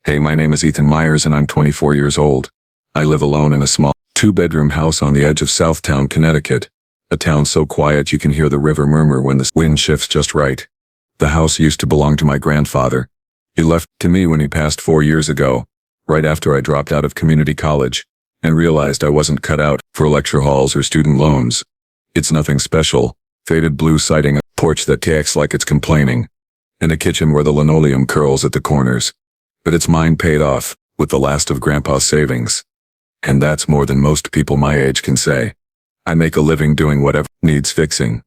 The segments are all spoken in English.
Hey, my name is Ethan Myers and I'm 24 years old. I live alone in a small, two-bedroom house on the edge of Southtown, Connecticut. A town so quiet you can hear the river murmur when the wind shifts just right. The house used to belong to my grandfather. He left to me when he passed 4 years ago, right after I dropped out of community college, and realized I wasn't cut out for lecture halls or student loans. It's nothing special, faded blue siding, a porch that acts like it's complaining, and a kitchen where the linoleum curls at the corners. But it's mine, paid off, with the last of Grandpa's savings. And that's more than most people my age can say. I make a living doing whatever needs fixing.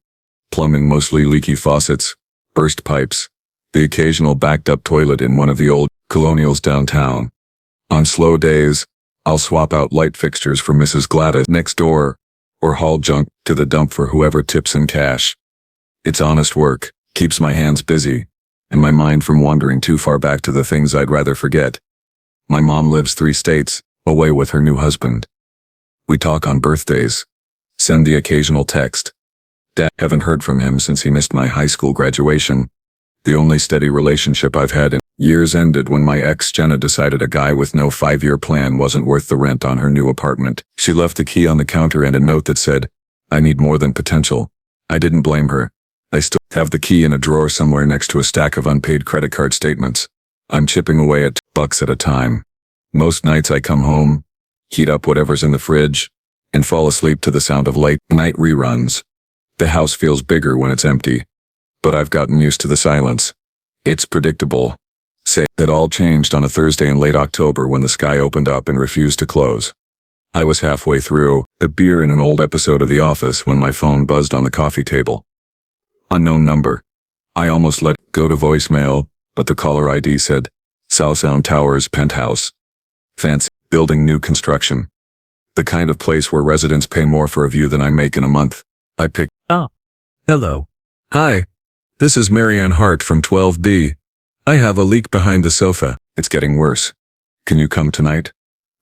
Plumbing, mostly leaky faucets, burst pipes, the occasional backed-up toilet in one of the old colonials downtown. On slow days, I'll swap out light fixtures for Mrs. Gladys next door, or haul junk to the dump for whoever tips in cash. It's honest work, keeps my hands busy, and my mind from wandering too far back to the things I'd rather forget. My mom lives 3 states away with her new husband. We talk on birthdays, send the occasional text. Dad, haven't heard from him since he missed my high school graduation. The only steady relationship I've had in years ended when my ex Jenna decided a guy with no 5-year plan wasn't worth the rent on her new apartment. She left the key on the counter and a note that said, "I need more than potential." I didn't blame her. I still have the key in a drawer somewhere next to a stack of unpaid credit card statements. I'm chipping away at $2 at a time. Most nights I come home, heat up whatever's in the fridge, and fall asleep to the sound of late night reruns. The house feels bigger when it's empty, but I've gotten used to the silence. It's predictable. Say that all changed on a Thursday in late October when the sky opened up and refused to close. I was halfway through a beer in an old episode of The Office when my phone buzzed on the coffee table. Unknown number. I almost let it go to voicemail, but the caller ID said, Southtown Towers penthouse. Fancy building, new construction. The kind of place where residents pay more for a view than I make in a month. I picked. Oh. Hello. Hi. This is Marianne Hart from 12B. I have a leak behind the sofa. It's getting worse. Can you come tonight?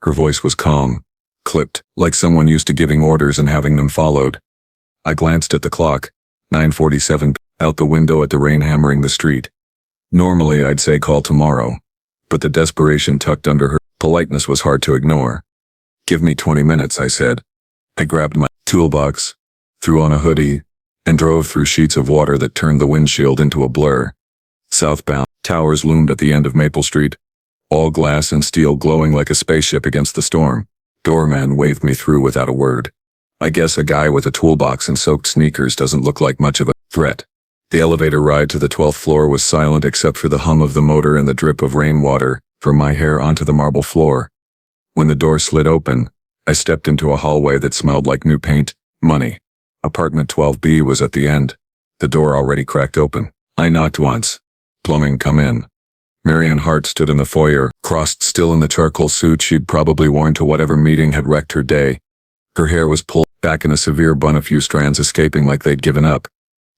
Her voice was calm, clipped, like someone used to giving orders and having them followed. I glanced at the clock. 9:47, out the window at the rain hammering the street. Normally I'd say call tomorrow, but the desperation tucked under her politeness was hard to ignore. Give me 20 minutes, I said. I grabbed my toolbox, threw on a hoodie, and drove through sheets of water that turned the windshield into a blur. Southbound towers loomed at the end of Maple Street, all glass and steel glowing like a spaceship against the storm. Doorman waved me through without a word. I guess a guy with a toolbox and soaked sneakers doesn't look like much of a threat. The elevator ride to the 12th floor was silent except for the hum of the motor and the drip of rainwater from my hair onto the marble floor. When the door slid open, I stepped into a hallway that smelled like new paint, money. Apartment 12B was at the end, the door already cracked open. I knocked once. Plumbing, come in. Marianne Hart stood in the foyer, crossed still in the charcoal suit she'd probably worn to whatever meeting had wrecked her day. Her hair was pulled back in a severe bun, a few strands escaping like they'd given up.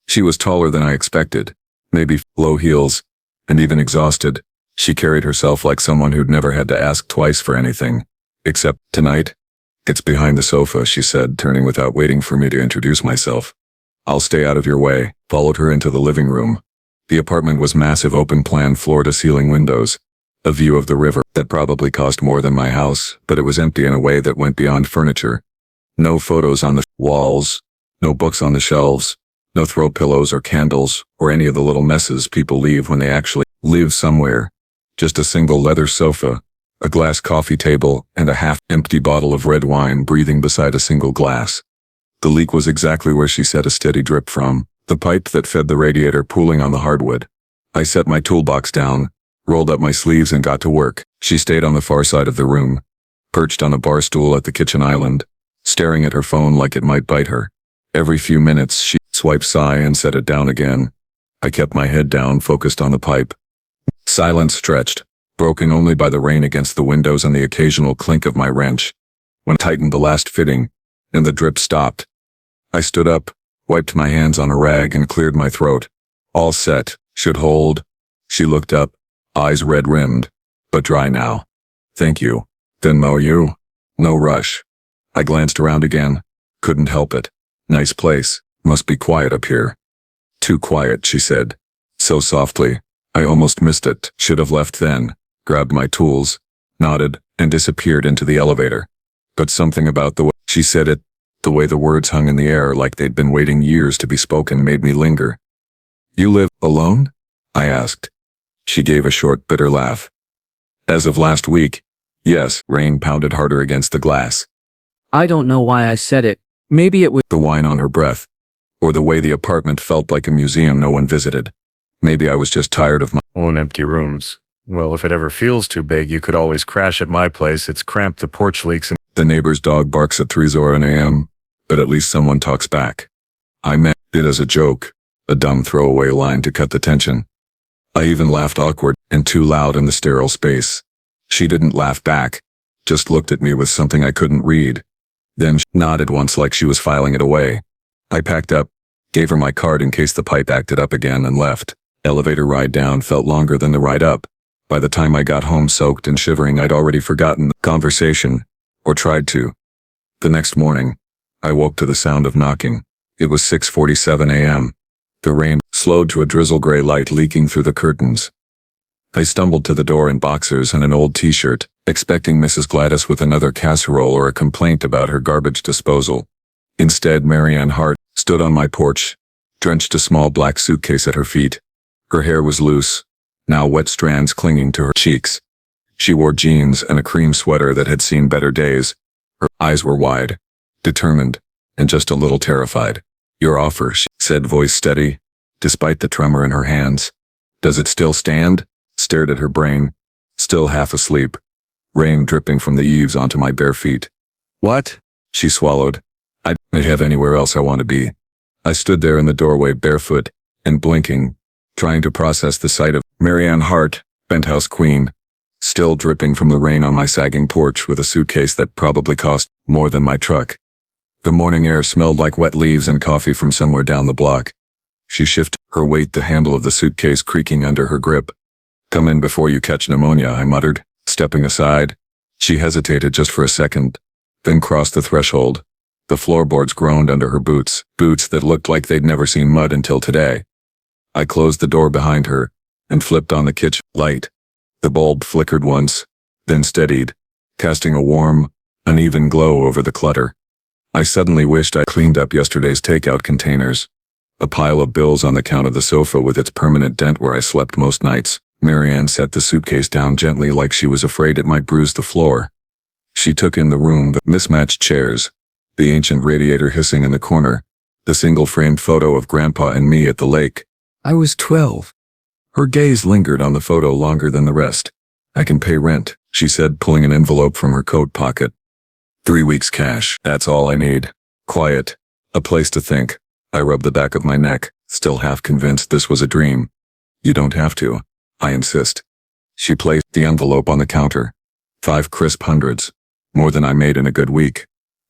She was taller than I expected, maybe low heels, and even exhausted. She carried herself like someone who'd never had to ask twice for anything. Except tonight. It's behind the sofa, she said, turning without waiting for me to introduce myself. I'll stay out of your way. Followed her into the living room. The apartment was massive, open-plan floor-to-ceiling windows. A view of the river that probably cost more than my house, but it was empty in a way that went beyond furniture. No photos on the walls, no books on the shelves, no throw pillows or candles, or any of the little messes people leave when they actually live somewhere. Just a single leather sofa, a glass coffee table, and a half-empty bottle of red wine breathing beside a single glass. The leak was exactly where she said, a steady drip from the pipe that fed the radiator pooling on the hardwood. I set my toolbox down, rolled up my sleeves and got to work. She stayed on the far side of the room, perched on a bar stool at the kitchen island, staring at her phone like it might bite her. Every few minutes she swiped sigh and set it down again. I kept my head down, focused on the pipe. Silence stretched, broken only by the rain against the windows and the occasional clink of my wrench. When I tightened the last fitting, and the drip stopped, I stood up, wiped my hands on a rag and cleared my throat. All set, should hold. She looked up, eyes red-rimmed, but dry now. Thank you. Then mow you? No rush. I glanced around again. Couldn't help it. Nice place. Must be quiet up here. Too quiet, she said. So softly, I almost missed it. Should have left then. grabbed my tools, nodded, and disappeared into the elevator. But something about the way she said it, the way the words hung in the air like they'd been waiting years to be spoken, made me linger. "You live alone?" I asked. She gave a short, bitter laugh. "As of last week, yes." Rain pounded harder against the glass. I don't know why I said it. Maybe it was The wine on her breath, or the way the apartment felt like a museum no one visited. Maybe I was just tired of my own empty rooms. Well, if it ever feels too big, you could always crash at my place. It's cramped, the porch leaks, and The neighbor's dog barks at 3:00 a.m., but at least someone talks back. I meant it as a joke, a dumb throwaway line to cut the tension. I even laughed awkward and too loud in the sterile space. She didn't laugh back, just looked at me with something I couldn't read. Then she nodded once like she was filing it away. I packed up, gave her my card in case the pipe acted up again, and left. Elevator ride down felt longer than the ride up. By the time I got home soaked and shivering, I'd already forgotten the conversation, or tried to. The next morning, I woke to the sound of knocking. It was 6:47 a.m. The rain slowed to a drizzle gray light leaking through the curtains. I stumbled to the door in boxers and an old t-shirt, expecting Mrs. Gladys with another casserole or a complaint about her garbage disposal. Instead, Marianne Hart stood on my porch, drenched, a small black suitcase at her feet. Her hair was loose, now wet strands clinging to her cheeks. She wore jeans and a cream sweater that had seen better days. Her eyes were wide, determined, and just a little terrified. "Your offer," she said, voice steady, despite the tremor in her hands. "Does it still stand?" Stared at her brain, still half asleep. Rain dripping from the eaves onto my bare feet. "What?" She swallowed. "I don't have anywhere else I want to be." I stood there in the doorway, barefoot and blinking, trying to process the sight of Marianne Hart, penthouse queen, still dripping from the rain on my sagging porch with a suitcase that probably cost more than my truck. The morning air smelled like wet leaves and coffee from somewhere down the block. She shifted her weight, the handle of the suitcase creaking under her grip. "Come in before you catch pneumonia," I muttered, stepping aside. She hesitated just for a second, then crossed the threshold. The floorboards groaned under her boots that looked like they'd never seen mud until today. I closed the door behind her and flipped on the kitchen light. The bulb flickered once, then steadied, casting a warm, uneven glow over the clutter. I suddenly wished I'd cleaned up yesterday's takeout containers. A pile of bills on the count of the sofa with its permanent dent where I slept most nights. Marianne set the suitcase down gently like she was afraid it might bruise the floor. She took in the room, the mismatched chairs, the ancient radiator hissing in the corner, the single-framed photo of Grandpa and me at the lake. I was 12. Her gaze lingered on the photo longer than the rest. "I can pay rent," she said, pulling an envelope from her coat pocket. 3 weeks cash, that's all I need. Quiet, a place to think. I rubbed the back of my neck, still half convinced this was a dream. "You don't have to, I insist." She placed the envelope on the counter. 5 crisp hundreds, more than I made in a good week.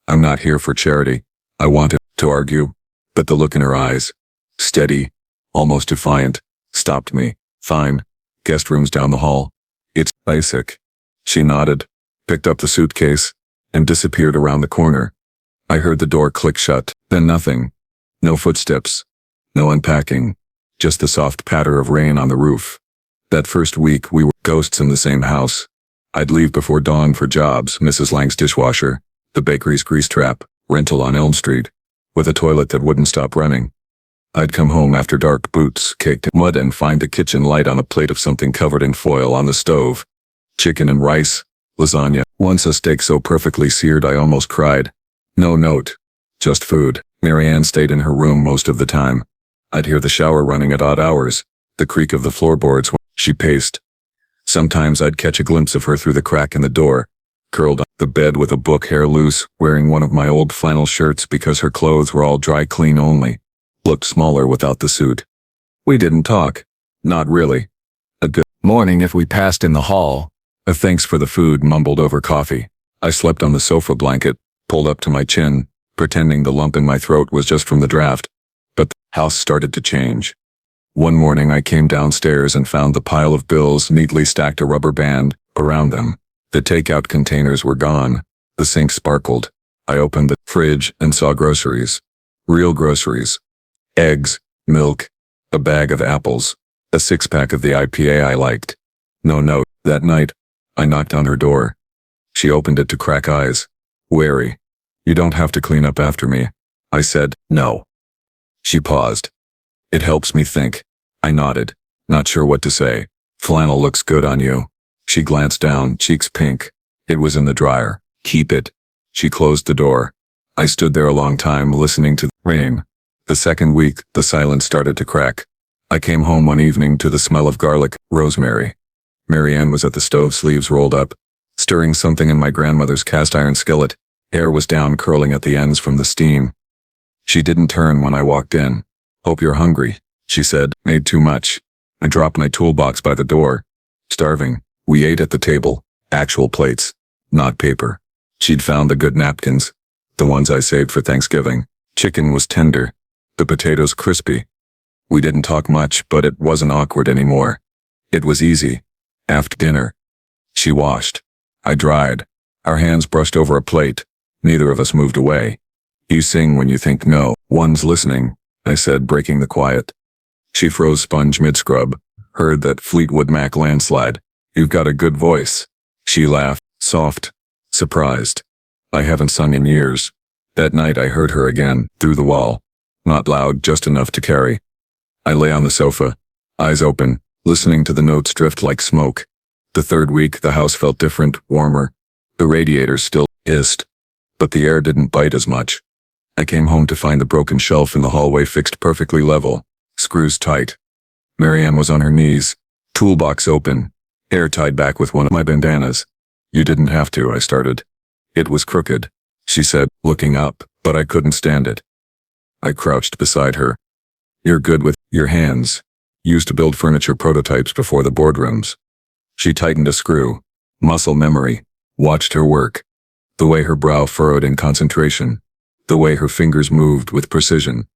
"I'm not here for charity," I wanted to argue, but the look in her eyes, steady, almost defiant, stopped me. "Fine. Guest room's down the hall. It's basic." She nodded, picked up the suitcase, and disappeared around the corner. I heard the door click shut, then nothing. No footsteps, no unpacking, just the soft patter of rain on the roof. That first week we were ghosts in the same house. I'd leave before dawn for jobs, Mrs. Lang's dishwasher, the bakery's grease trap, rental on Elm Street, with a toilet that wouldn't stop running. I'd come home after dark, boots caked in mud, and find the kitchen light on a plate of something covered in foil on the stove. Chicken and rice, lasagna, once a steak so perfectly seared I almost cried. No note, just food. Marianne stayed in her room most of the time. I'd hear the shower running at odd hours, the creak of the floorboards when she paced. Sometimes I'd catch a glimpse of her through the crack in the door, curled on the bed with a book, hair loose, wearing one of my old flannel shirts because her clothes were all dry clean only. Looked smaller without the suit. We didn't talk. Not really. A good morning if we passed in the hall. A thanks for the food mumbled over coffee. I slept on the sofa blanket, pulled up to my chin, pretending the lump in my throat was just from the draft. But the house started to change. One morning I came downstairs and found the pile of bills neatly stacked, a rubber band around them. The takeout containers were gone. The sink sparkled. I opened the fridge and saw groceries. Real groceries. Eggs, milk, a bag of apples, a 6-pack of the IPA I liked. No note. That night, I knocked on her door. She opened it to crack eyes. Wary. You don't have to clean up after me. I said, no. She paused. It helps me think. I nodded, not sure what to say. Flannel looks good on you. She glanced down, cheeks pink. It was in the dryer. Keep it. She closed the door. I stood there a long time listening to the rain. The second week, the silence started to crack. I came home one evening to the smell of garlic, rosemary. Marianne was at the stove, sleeves rolled up, stirring something in my grandmother's cast iron skillet. Hair was down, curling at the ends from the steam. She didn't turn when I walked in. Hope you're hungry, she said. Made too much. I dropped my toolbox by the door. Starving. We ate at the table. Actual plates. Not paper. She'd found the good napkins. The ones I saved for Thanksgiving. Chicken was tender. The potatoes crispy. We didn't talk much, but it wasn't awkward anymore. It was easy. After dinner, she washed. I dried. Our hands brushed over a plate. Neither of us moved away. You sing when you think no one's listening, I said, breaking the quiet. She froze sponge mid-scrub. Heard that Fleetwood Mac landslide. You've got a good voice. She laughed, soft, surprised. I haven't sung in years. That night I heard her again, through the wall. Not loud, just enough to carry. I lay on the sofa, eyes open, listening to the notes drift like smoke. The third week, the house felt different, warmer. The radiators still hissed, but the air didn't bite as much. I came home to find the broken shelf in the hallway fixed perfectly level, screws tight. Marianne was on her knees, toolbox open, hair tied back with one of my bandanas. You didn't have to, I started. It was crooked, she said, looking up, but I couldn't stand it. I crouched beside her. You're good with your hands. Used to build furniture prototypes before the boardrooms. She tightened a screw. Muscle memory. Watched her work. The way her brow furrowed in concentration. The way her fingers moved with precision.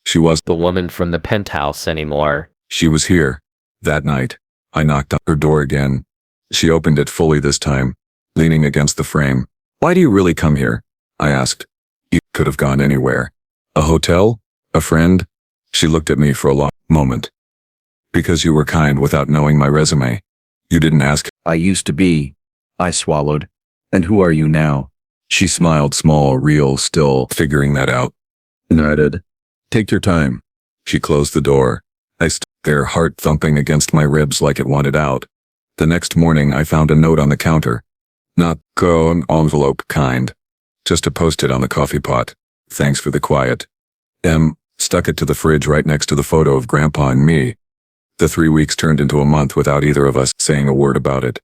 She was the woman from the penthouse anymore. She was here. That night, I knocked on her door again. She opened it fully this time, leaning against the frame. Why do you really come here? I asked. You could have gone anywhere. A hotel? A friend? She looked at me for a long moment. Because you were kind without knowing my resume. You didn't ask. I used to be. I swallowed. And who are you now? She smiled, small, real, still figuring that out. Nodded. Take your time. She closed the door. I stood there, heart thumping against my ribs like it wanted out. The next morning I found a note on the counter. Not go an envelope kind. Just a post-it on the coffee pot. Thanks for the quiet. Stuck it to the fridge right next to the photo of Grandpa and me. The 3 weeks turned into a month without either of us saying a word about it.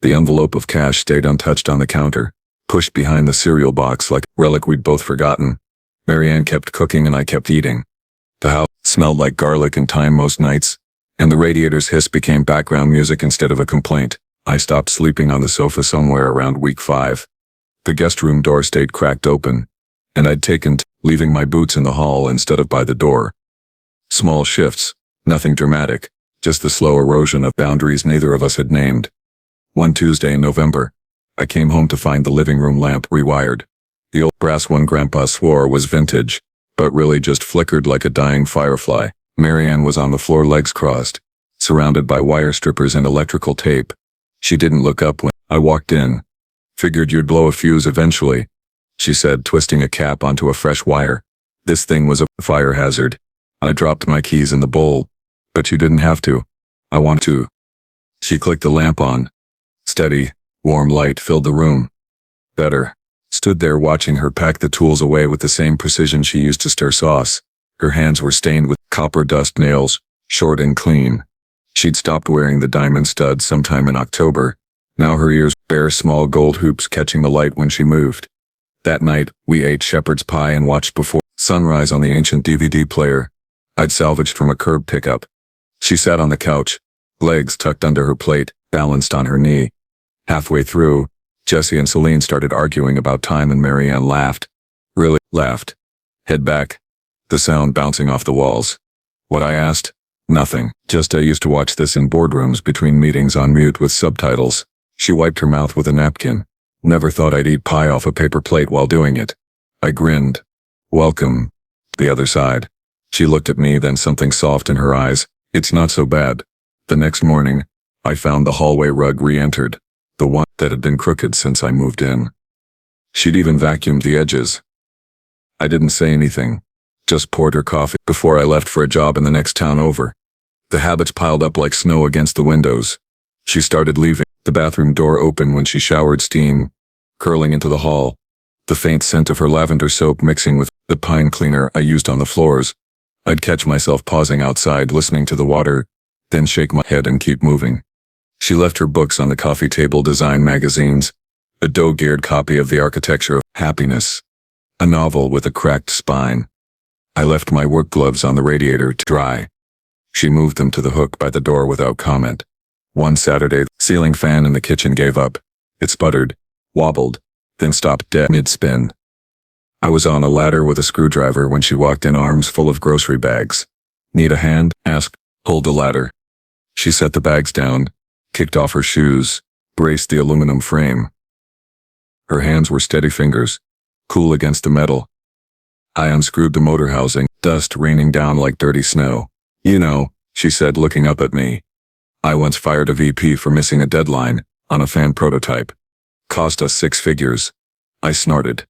The envelope of cash stayed untouched on the counter, pushed behind the cereal box like a relic we'd both forgotten. Marianne kept cooking and I kept eating. The house smelled like garlic and thyme most nights, and the radiator's hiss became background music instead of a complaint. I stopped sleeping on the sofa somewhere around week 5. The guest room door stayed cracked open, and I'd taken to leaving my boots in the hall instead of by the door. Small shifts, nothing dramatic, just the slow erosion of boundaries neither of us had named. One Tuesday in November, I came home to find the living room lamp rewired. The old brass one Grandpa swore was vintage, but really just flickered like a dying firefly. Marianne was on the floor, legs crossed, surrounded by wire strippers and electrical tape. She didn't look up when I walked in. Figured you'd blow a fuse eventually, she said, twisting a cap onto a fresh wire. This thing was a fire hazard. I dropped my keys in the bowl. But you didn't have to. I want to. She clicked the lamp on. Steady, warm light filled the room. Better. Stood there watching her pack the tools away with the same precision she used to stir sauce. Her hands were stained with copper dust, nails, short and clean. She'd stopped wearing the diamond studs sometime in October. Now her ears bare small gold hoops catching the light when she moved. That night, we ate shepherd's pie and watched Before Sunrise on the ancient DVD player I'd salvaged from a curb pickup. She sat on the couch, legs tucked under her plate, balanced on her knee. Halfway through, Jesse and Celine started arguing about time and Marianne laughed. Really laughed. Head back. The sound bouncing off the walls. What I asked? Nothing. Just I used to watch this in boardrooms between meetings on mute with subtitles. She wiped her mouth with a napkin. Never thought I'd eat pie off a paper plate while doing it. I grinned. Welcome. The other side. She looked at me, then something soft in her eyes. It's not so bad. The next morning, I found the hallway rug re-entered, the one that had been crooked since I moved in. She'd even vacuumed the edges. I didn't say anything, just poured her coffee before I left for a job in the next town over. The habits piled up like snow against the windows. She started leaving, the bathroom door open when she showered, steam curling into the hall, the faint scent of her lavender soap mixing with the pine cleaner I used on the floors. I'd catch myself pausing outside listening to the water, then shake my head and keep moving. She left her books on the coffee table, design magazines, a dog-eared copy of The Architecture of Happiness, a novel with a cracked spine. I left my work gloves on the radiator to dry. She moved them to the hook by the door without comment. One Saturday, the ceiling fan in the kitchen gave up. It sputtered, wobbled, then stopped dead mid-spin. I was on a ladder with a screwdriver when she walked in, arms full of grocery bags. Need a hand? Asked. Hold the ladder. She set the bags down, kicked off her shoes, braced the aluminum frame. Her hands were steady fingers, cool against the metal. I unscrewed the motor housing, dust raining down like dirty snow. You know, she said, looking up at me. I once fired a VP for missing a deadline on a fan prototype. Cost us 6 figures. I snorted.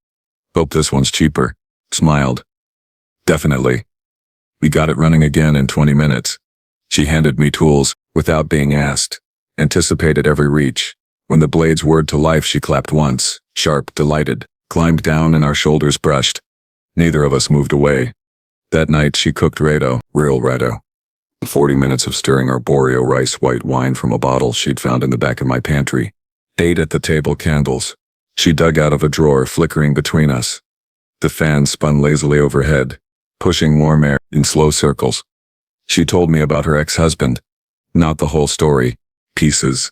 Hope this one's cheaper. Smiled. Definitely. We got it running again in 20 minutes. She handed me tools without being asked. Anticipated every reach. When the blades whirred to life, she clapped once, sharp, delighted, climbed down and our shoulders brushed. Neither of us moved away. That night she cooked real redo. 40 minutes of stirring arborio rice white wine from a bottle she'd found in the back of my pantry. 8 at the table candles. She dug out of a drawer, flickering between us. The fan spun lazily overhead, pushing warm air in slow circles. She told me about her ex-husband. Not the whole story. Pieces.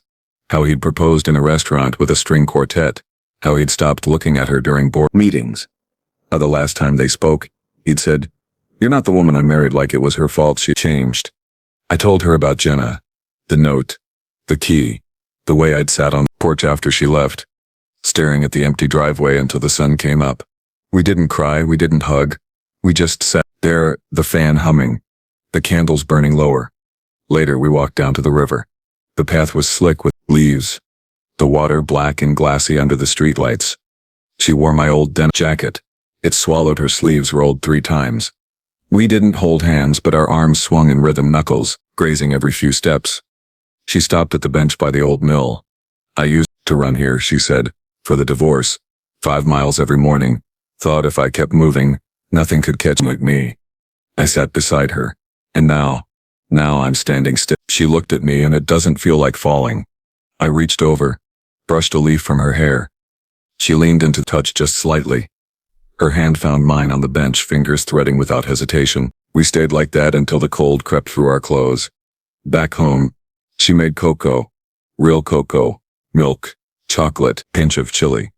How he'd proposed in a restaurant with a string quartet. How he'd stopped looking at her during board meetings. How the last time they spoke, he'd said, "You're not the woman I married," like it was her fault she changed. I told her about Jenna. The note. The key. The way I'd sat on the porch after she left, staring at the empty driveway until the sun came up. We didn't cry, we didn't hug. We just sat there, the fan humming, the candles burning lower. Later we walked down to the river. The path was slick with leaves, the water black and glassy under the streetlights. She wore my old denim jacket. It swallowed her sleeves, rolled 3 times. We didn't hold hands, but our arms swung in rhythm, knuckles grazing every few steps. She stopped at the bench by the old mill. "I used to run here," she said, "for the divorce. 5 miles every morning. Thought if I kept moving, nothing could catch me." I sat beside her. And now I'm standing still. She looked at me, and it doesn't feel like falling. I reached over, brushed a leaf from her hair. She leaned in to touch just slightly. Her hand found mine on the bench, fingers threading without hesitation. We stayed like that until the cold crept through our clothes. Back home, she made cocoa. Real cocoa. Milk. Chocolate. Pinch of chili.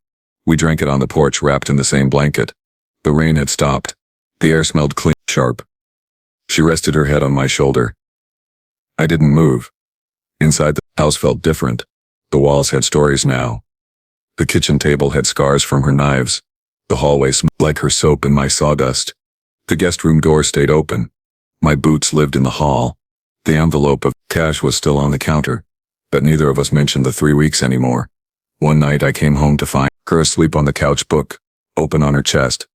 We drank it on the porch, wrapped in the same blanket. The rain had stopped. The air smelled clean, sharp. She rested her head on my shoulder. I didn't move. Inside, the house felt different. The walls had stories now. The kitchen table had scars from her knives. The hallway smelled like her soap and my sawdust. The guest room door stayed open. My boots lived in the hall. The envelope of cash was still on the counter, but neither of us mentioned the 3 weeks anymore. One night I came home to find her asleep on the couch, book open on her chest.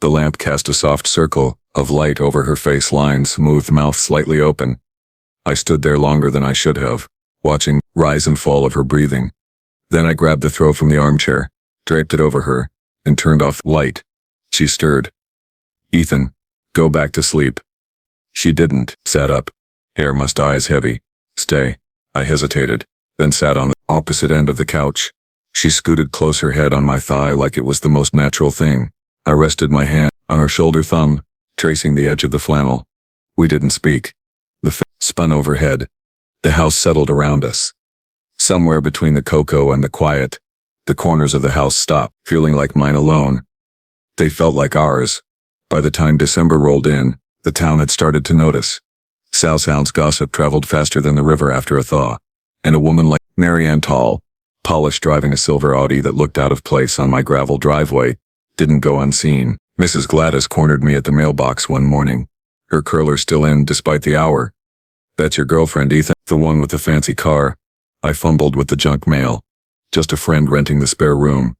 The lamp cast a soft circle of light over her face line, smooth mouth slightly open. I stood there longer than I should have, watching rise and fall of her breathing. Then I grabbed the throw from the armchair, draped it over her, and turned off the light. She stirred. "Ethan, go back to sleep." She didn't. Sat up, hair mussed, eyes heavy. "Stay." I hesitated, then sat on the opposite end of the couch. She scooted close, her head on my thigh like it was the most natural thing. I rested my hand on her shoulder, thumb tracing the edge of the flannel. We didn't speak. The fan spun overhead. The house settled around us. Somewhere between the cocoa and the quiet, the corners of the house stopped, feeling like mine alone. They felt like ours. By the time December rolled in, the town had started to notice. Southtown's gossip traveled faster than the river after a thaw, and a woman like Marianne, tall, polished, driving a silver Audi that looked out of place on my gravel driveway, didn't go unseen. Mrs. Gladys cornered me at the mailbox one morning, her curler still in despite the hour. "That's your girlfriend, Ethan, the one with the fancy car." I fumbled with the junk mail. Just a friend renting the spare room.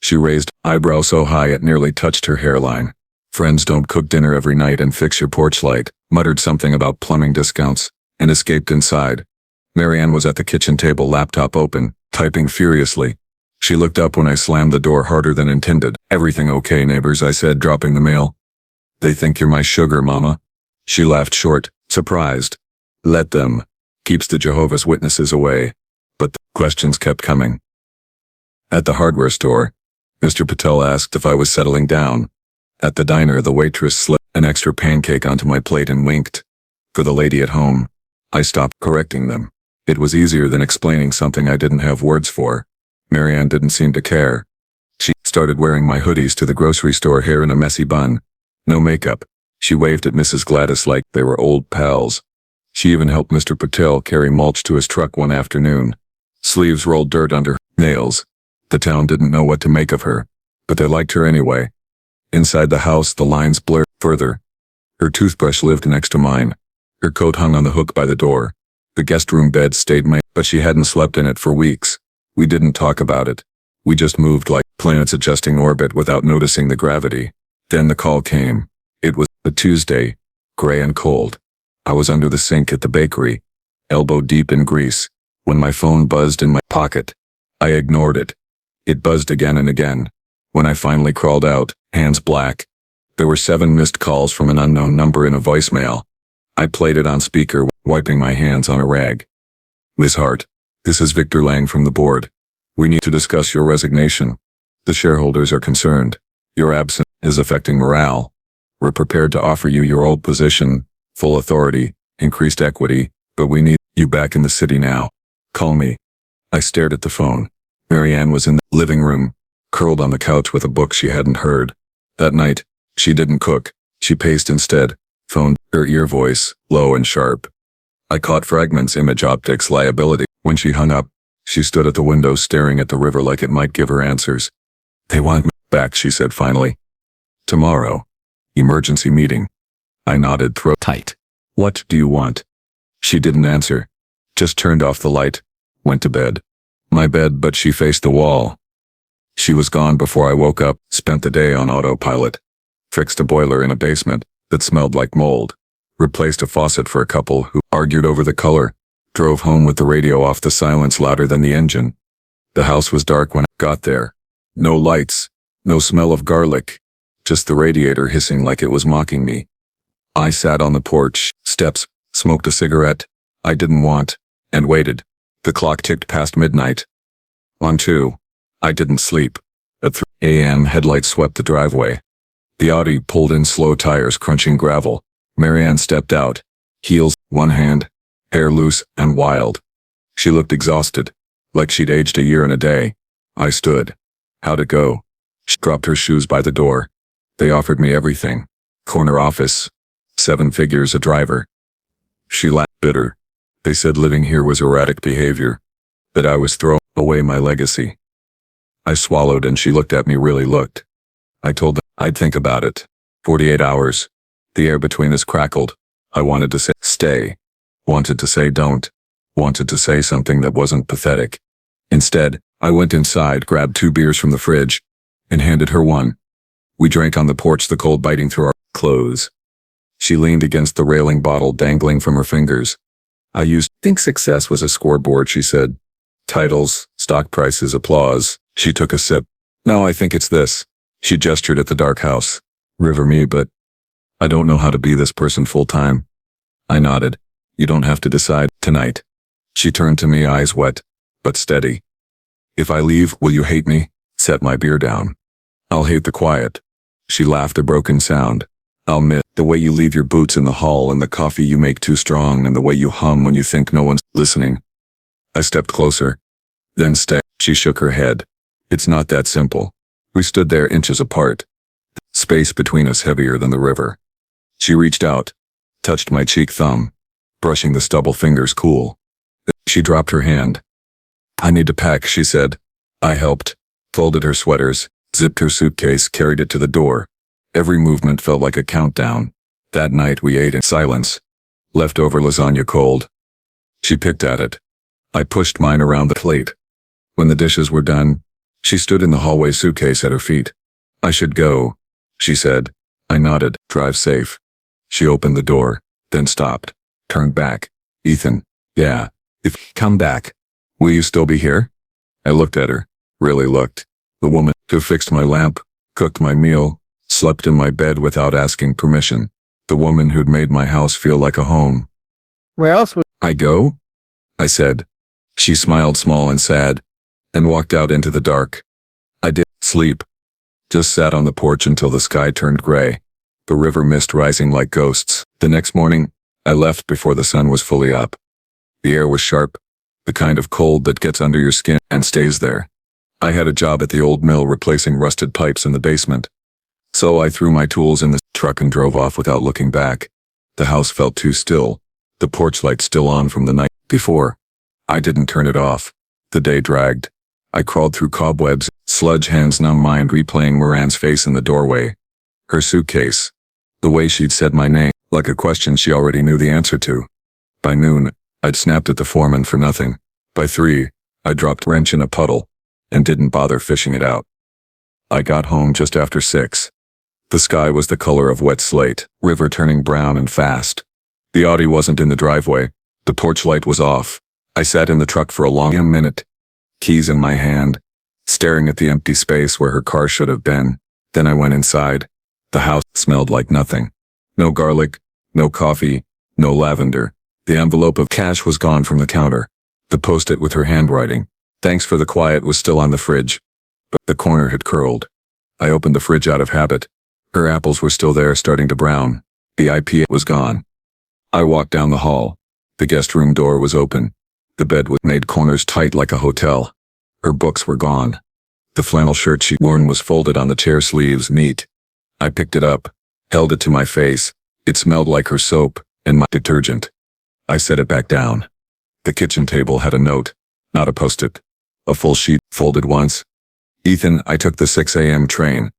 She raised eyebrow so high it nearly touched her hairline. Friends don't cook dinner every night and fix your porch light, muttered something about plumbing discounts, and escaped inside. Marianne was at the kitchen table, laptop open, typing furiously. She looked up when I slammed the door harder than intended. Everything okay, neighbors? I said, dropping the mail. They think you're my sugar mama. She laughed short, surprised. Let them. Keeps the Jehovah's Witnesses away. But the questions kept coming. At the hardware store, Mr. Patel asked if I was settling down. At the diner, the waitress slipped an extra pancake onto my plate and winked. For the lady at home, I stopped correcting them. It was easier than explaining something I didn't have words for. Marianne didn't seem to care. She started wearing my hoodies to the grocery store, hair in a messy bun. No makeup. She waved at Mrs. Gladys like they were old pals. She even helped Mr. Patel carry mulch to his truck one afternoon. Sleeves rolled dirt under her nails. The town didn't know what to make of her, but they liked her anyway. Inside the house, the lines blurred further. Her toothbrush lived next to mine. Her coat hung on the hook by the door. The guest room bed stayed but she hadn't slept in it for weeks. We didn't talk about it. We just moved like planets adjusting orbit without noticing the gravity. Then the call came. It was a Tuesday, gray and cold. I was under the sink at the bakery, elbow deep in grease, when my phone buzzed in my pocket. I ignored it. It buzzed again and again. When I finally crawled out, hands black, there were 7 missed calls from an unknown number in a voicemail. I played it on speaker, wiping my hands on a rag. Ms. Hart, this is Victor Lang from the board. We need to discuss your resignation. The shareholders are concerned. Your absence is affecting morale. We're prepared to offer you your old position, full authority, increased equity, but we need you back in the city now. Call me. I stared at the phone. Marianne was in the living room, curled on the couch with a book she hadn't heard. That night, she didn't cook. She paced instead, phoned, her ear voice, low and sharp. I caught fragments, image optics, liability. When she hung up, she stood at the window staring at the river like it might give her answers. They want me back, she said finally. Tomorrow. Emergency meeting. I nodded, throat tight. What do you want? She didn't answer. Just turned off the light. Went to bed. My bed, but she faced the wall. She was gone before I woke up, spent the day on autopilot. Fixed a boiler in a basement that smelled like mold. Replaced a faucet for a couple who argued over the color. Drove home with the radio off, the silence louder than the engine. The house was dark when I got there. No lights. No smell of garlic. Just the radiator hissing like it was mocking me. I sat on the porch steps, smoked a cigarette I didn't want, and waited. The clock ticked past midnight. On 2. I didn't sleep. At 3 a.m. headlights swept the driveway. The Audi pulled in, slow tires crunching gravel. Marianne stepped out, heels, one hand, hair loose and wild. She looked exhausted, like she'd aged a year and a day. I stood. How'd it go? She dropped her shoes by the door. They offered me everything. Corner office. 7 figures, a driver. She laughed, bitter. They said living here was erratic behavior. That I was throwing away my legacy. I swallowed and she looked at me, really looked. I told them I'd think about it. 48 hours. The air between us crackled. I wanted to say, stay. Wanted to say don't. Wanted to say something that wasn't pathetic. Instead, I went inside, grabbed 2 beers from the fridge, and handed her one. We drank on the porch, the cold biting through our clothes. She leaned against the railing, bottle dangling from her fingers. I think success was a scoreboard, she said. Titles, stock prices, applause. She took a sip. No, I think it's this. She gestured at the dark house. River me, but I don't know how to be this person full time. I nodded. You don't have to decide tonight. She turned to me, eyes wet, but steady. If I leave, will you hate me? Set my beer down. I'll hate the quiet. She laughed, a broken sound. I'll miss the way you leave your boots in the hall and the coffee you make too strong and the way you hum when you think no one's listening. I stepped closer. Then stay. She shook her head. It's not that simple. We stood there inches apart. Space between us heavier than the river. She reached out, touched my cheek, thumb, brushing the stubble fingers cool. She dropped her hand. I need to pack, she said. I helped, folded her sweaters, zipped her suitcase, carried it to the door. Every movement felt like a countdown. That night we ate in silence. Leftover lasagna cold. She picked at it. I pushed mine around the plate. When the dishes were done, she stood in the hallway, suitcase at her feet. I should go, she said. I nodded. Drive safe. She opened the door, then stopped, turned back. Ethan, yeah, come back. Will you still be here? I looked at her, really looked. The woman who fixed my lamp, cooked my meal, slept in my bed without asking permission. The woman who'd made my house feel like a home. Where else would I go? I said. She smiled small and sad, and walked out into the dark. I didn't sleep. Just sat on the porch until the sky turned gray, the river mist rising like ghosts. The next morning, I left before the sun was fully up. The air was sharp, the kind of cold that gets under your skin and stays there. I had a job at the old mill replacing rusted pipes in the basement. So I threw my tools in the truck and drove off without looking back. The house felt too still, the porch light still on from the night before. I didn't turn it off. The day dragged. I crawled through cobwebs, sludge hands, numb mind replaying Moran's face in the doorway. Her suitcase. The way she'd said my name, like a question she already knew the answer to. By noon, I'd snapped at the foreman for nothing. By 3, I dropped wrench in a puddle, and didn't bother fishing it out. I got home just after 6. The sky was the color of wet slate, river turning brown and fast. The Audi wasn't in the driveway, the porch light was off. I sat in the truck for a long minute, keys in my hand, staring at the empty space where her car should have been. Then I went inside. The house smelled like nothing. No garlic, no coffee, no lavender. The envelope of cash was gone from the counter. The post-it with her handwriting, "Thanks for the quiet," was still on the fridge, but the corner had curled. I opened the fridge out of habit. Her apples were still there, starting to brown. The IPA was gone. I walked down the hall. The guest room door was open. The bed made corners tight like a hotel. Her books were gone. The flannel shirt she'd worn was folded on the chair, sleeves neat. I picked it up, held it to my face. It smelled like her soap and my detergent. I set it back down. The kitchen table had a note, not a post-it. A full sheet, folded once. Ethan, I took the 6 a.m. train.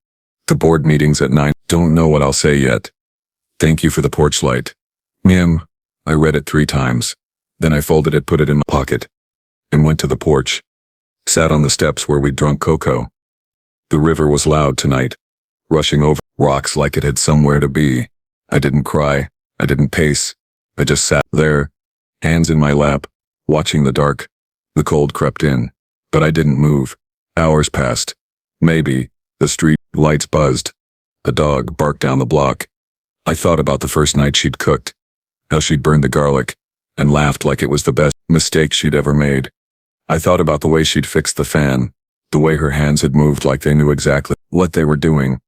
The board meeting's at 9. Don't know what I'll say yet. Thank you for the porch light. Mim. I read it 3 times. Then I folded it, put it in my pocket, and went to the porch. Sat on the steps where we'd drunk cocoa. The river was loud tonight, rushing over rocks like it had somewhere to be. I didn't cry. I didn't pace. I just sat there, hands in my lap, watching the dark. The cold crept in, but I didn't move. Hours passed. Maybe. The street lights buzzed. A dog barked down the block. I thought about the first night she'd cooked, how she'd burned the garlic, and laughed like it was the best mistake she'd ever made. I thought about the way she'd fixed the fan, the way her hands had moved like they knew exactly what they were doing.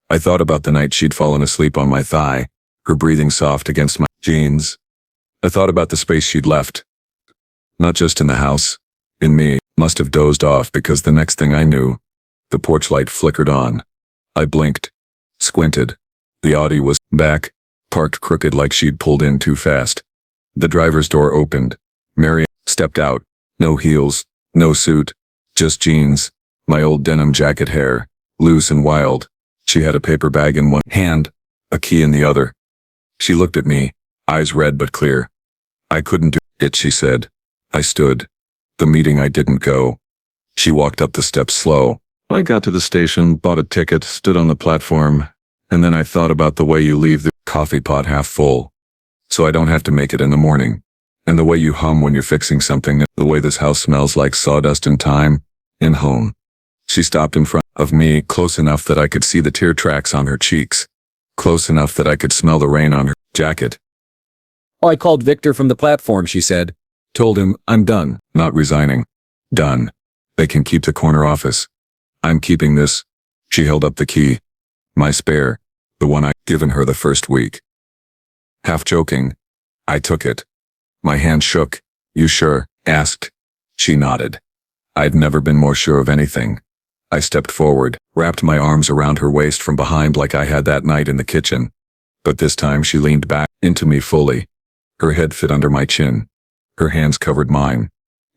I thought about the night she'd fallen asleep on my thigh, her breathing soft against my jeans. I thought about the space she'd left. Not just in the house, in me. Must have dozed off because the next thing I knew, the porch light flickered on. I blinked, squinted. The Audi was back, parked crooked like she'd pulled in too fast. The driver's door opened. Mary stepped out. No heels, no suit, just jeans, my old denim jacket hair, loose and wild. She had a paper bag in one hand, a key in the other. She looked at me, eyes red but clear. I couldn't do it, she said. I stood. The meeting I didn't go. She walked up the steps slow. I got to the station, bought a ticket, stood on the platform, and then I thought about the way you leave the coffee pot half full, so I don't have to make it in the morning. And the way you hum when you're fixing something, the way this house smells like sawdust and thyme, in home. She stopped in front of me, close enough that I could see the tear tracks on her cheeks, close enough that I could smell the rain on her jacket. I called Victor from the platform, she said. Told him, I'm done, not resigning. Done. They can keep the corner office. I'm keeping this. She held up the key. My spare, the one I'd given her the first week. Half joking, I took it. My hand shook. You sure? Asked. She nodded. I'd never been more sure of anything. I stepped forward, wrapped my arms around her waist from behind like I had that night in the kitchen. But this time she leaned back into me fully. Her head fit under my chin. Her hands covered mine.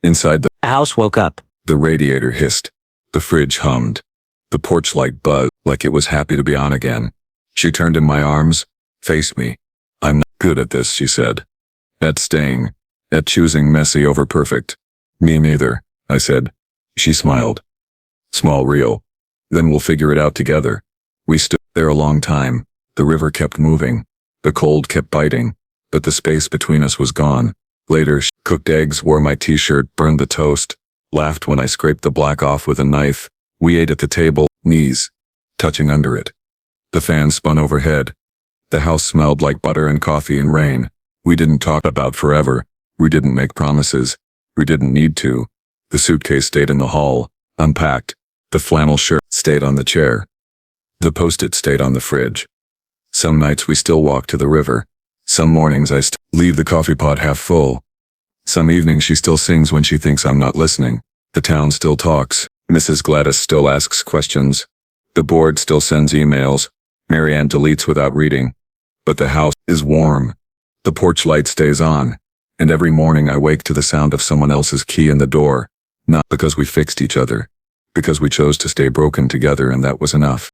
Inside the house woke up. The radiator hissed. The fridge hummed. The porch light buzzed like it was happy to be on again. She turned in my arms, faced me. I'm not good at this, she said. At staying. At choosing messy over perfect. Me neither, I said. She smiled. Small real. Then we'll figure it out together. We stood there a long time. The river kept moving. The cold kept biting. But the space between us was gone. Later, she cooked eggs, wore my t-shirt, burned the toast, laughed when I scraped the black off with a knife. We ate at the table, knees touching under it. The fan spun overhead. The house smelled like butter and coffee and rain. We didn't talk about forever. We didn't make promises. We didn't need to. The suitcase stayed in the hall, unpacked. The flannel shirt stayed on the chair. The post-it stayed on the fridge. Some nights we still walk to the river. Some mornings I leave the coffee pot half full. Some evenings she still sings when she thinks I'm not listening. The town still talks. Mrs. Gladys still asks questions. The board still sends emails. Marianne deletes without reading. But the house is warm. The porch light stays on. And every morning I wake to the sound of someone else's key in the door. Not because we fixed each other. Because we chose to stay broken together, and that was enough.